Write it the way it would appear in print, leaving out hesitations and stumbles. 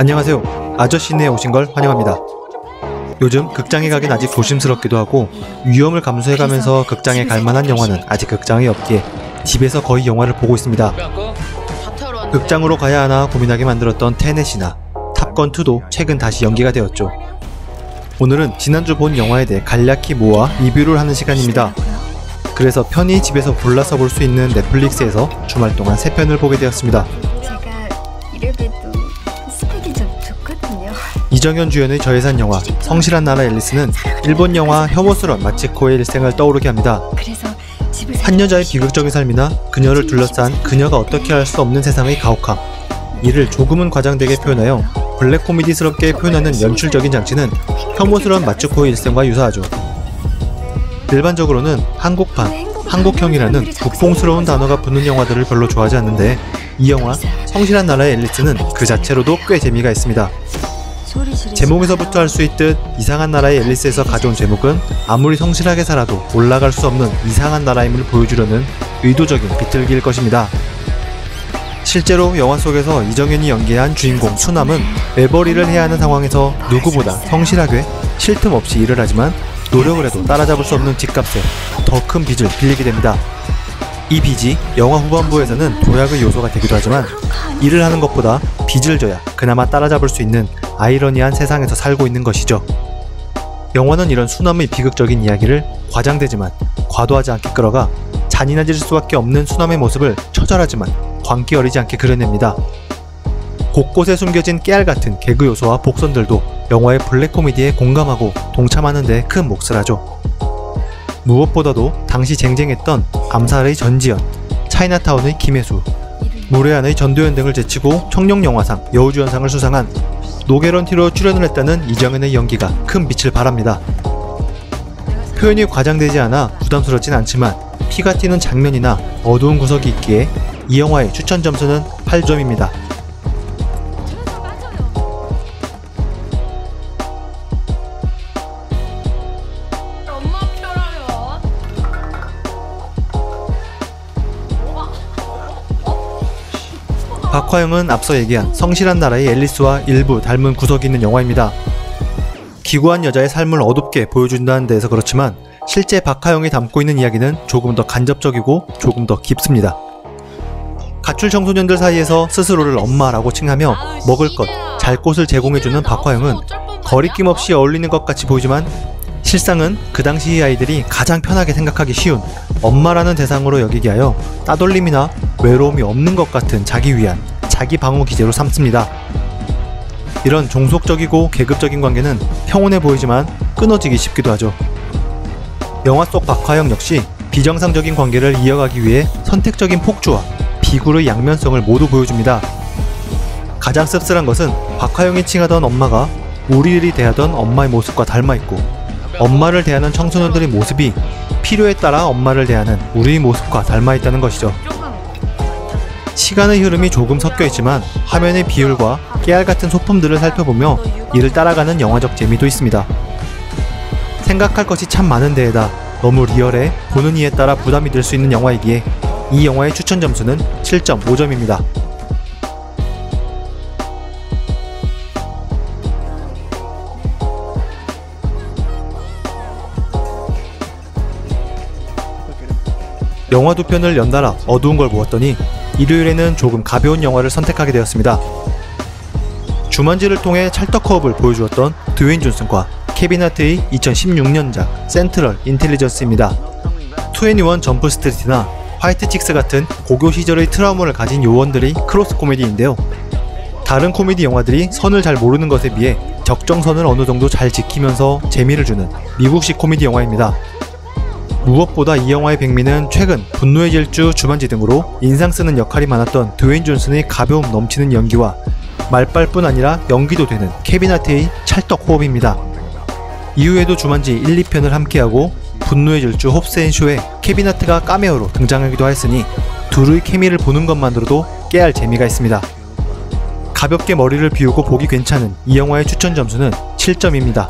안녕하세요. 아저씨네에 오신 걸 환영합니다. 요즘 극장에 가긴 아직 조심스럽기도 하고 위험을 감수해가면서 극장에 갈 만한 영화는 아직 극장에 없기에 집에서 거의 영화를 보고 있습니다. 극장으로 가야 하나 고민하게 만들었던 테넷이나 탑건2도 최근 다시 연기가 되었죠. 오늘은 지난주 본 영화에 대해 간략히 모아 리뷰를 하는 시간입니다. 그래서 편히 집에서 골라서 볼 수 있는 넷플릭스에서 주말 동안 3편을 보게 되었습니다. 이정현 주연의 저예산 영화 성실한 나라 앨리스는 일본 영화 혐오스런 마치코의 일생을 떠오르게 합니다. 한 여자의 비극적인 삶이나 그녀를 둘러싼 그녀가 어떻게 할 수 없는 세상의 가혹함, 이를 조금은 과장되게 표현하여 블랙 코미디스럽게 표현하는 연출적인 장치는 혐오스런 마츠코의 일생과 유사하죠. 일반적으로는 한국형이라는 국뽕스러운 단어가 붙는 영화들을 별로 좋아하지 않는데 이 영화 성실한 나라의 앨리스는 그 자체로도 꽤 재미가 있습니다. 제목에서부터 알 수 있듯 이상한 나라의 앨리스에서 가져온 제목은 아무리 성실하게 살아도 올라갈 수 없는 이상한 나라임을 보여주려는 의도적인 비틀기일 것입니다. 실제로 영화 속에서 이정현이 연기한 주인공 수남은 외벌이를 해야 하는 상황에서 누구보다 성실하게 쉴 틈 없이 일을 하지만 노력을 해도 따라잡을 수 없는 집값에 더 큰 빚을 빌리게 됩니다. 이 빚이 영화 후반부에서는 도약의 요소가 되기도 하지만 일을 하는 것보다 빚을 져야 그나마 따라잡을 수 있는 아이러니한 세상에서 살고 있는 것이죠. 영화는 이런 수남의 비극적인 이야기를 과장되지만 과도하지 않게 끌어가 잔인해질 수밖에 없는 수남의 모습을 처절하지만 광기 어리지 않게 그려냅니다. 곳곳에 숨겨진 깨알같은 개그 요소와 복선들도 영화의 블랙 코미디에 공감하고 동참하는 데 큰 몫을 하죠. 무엇보다도 당시 쟁쟁했던 암살의 전지현, 차이나타운의 김혜수, 무례한의 전도연 등을 제치고 청룡영화상 여우주연상을 수상한 노게런티로 출연을 했다는 이정현의 연기가 큰 빛을 발합니다. 표현이 과장되지 않아 부담스럽진 않지만 피가 튀는 장면이나 어두운 구석이 있기에 이 영화의 추천 점수는 8점입니다. 박화영은 앞서 얘기한 성실한 나라의 앨리스와 일부 닮은 구석이 있는 영화입니다. 기구한 여자의 삶을 어둡게 보여준다는 데에서 그렇지만 실제 박화영이 담고 있는 이야기는 조금 더 간접적이고 조금 더 깊습니다. 가출 청소년들 사이에서 스스로를 엄마라고 칭하며 먹을 것, 잘 곳을 제공해주는 박화영은 거리낌 없이 어울리는 것 같이 보이지만 실상은 그 당시 이 아이들이 가장 편하게 생각하기 쉬운 엄마라는 대상으로 여기게 하여 따돌림이나 외로움이 없는 것 같은 자기 위안, 자기 방어 기제로 삼습니다. 이런 종속적이고 계급적인 관계는 평온해 보이지만 끊어지기 쉽기도 하죠. 영화 속 박화영 역시 비정상적인 관계를 이어가기 위해 선택적인 폭주와 비굴의 양면성을 모두 보여줍니다. 가장 씁쓸한 것은 박화영이 칭하던 엄마가 우리들이 대하던 엄마의 모습과 닮아있고 엄마를 대하는 청소년들의 모습이 필요에 따라 엄마를 대하는 우리의 모습과 닮아있다는 것이죠. 시간의 흐름이 조금 섞여있지만 화면의 비율과 깨알같은 소품들을 살펴보며 이를 따라가는 영화적 재미도 있습니다. 생각할 것이 참 많은 데에다 너무 리얼해 보는 이에 따라 부담이 들 수 있는 영화이기에 이 영화의 추천 점수는 7.5점입니다. 영화 2편을 연달아 어두운 걸 보았더니 일요일에는 조금 가벼운 영화를 선택하게 되었습니다. 주만지를 통해 찰떡호흡을 보여주었던 드웨인 존슨과 케빈 하트의 2016년작 센트럴 인텔리전스입니다. 21 점프 스트리트나 화이트 칙스 같은 고교 시절의 트라우마를 가진 요원들의 크로스 코미디인데요. 다른 코미디 영화들이 선을 잘 모르는 것에 비해 적정선을 어느 정도 잘 지키면서 재미를 주는 미국식 코미디 영화입니다. 무엇보다 이 영화의 백미는 최근 분노의 질주, 주만지 등으로 인상 쓰는 역할이 많았던 드웨인 존슨의 가벼움 넘치는 연기와 말빨뿐 아니라 연기도 되는 케빈 하트의 찰떡 호흡입니다. 이후에도 주만지 1, 2편을 함께하고 분노의 질주 홉스 앤 쇼에 케빈 하트가 카메오로 등장하기도 했으니 둘의 케미를 보는 것만으로도 깨알 재미가 있습니다. 가볍게 머리를 비우고 보기 괜찮은 이 영화의 추천 점수는 7점입니다.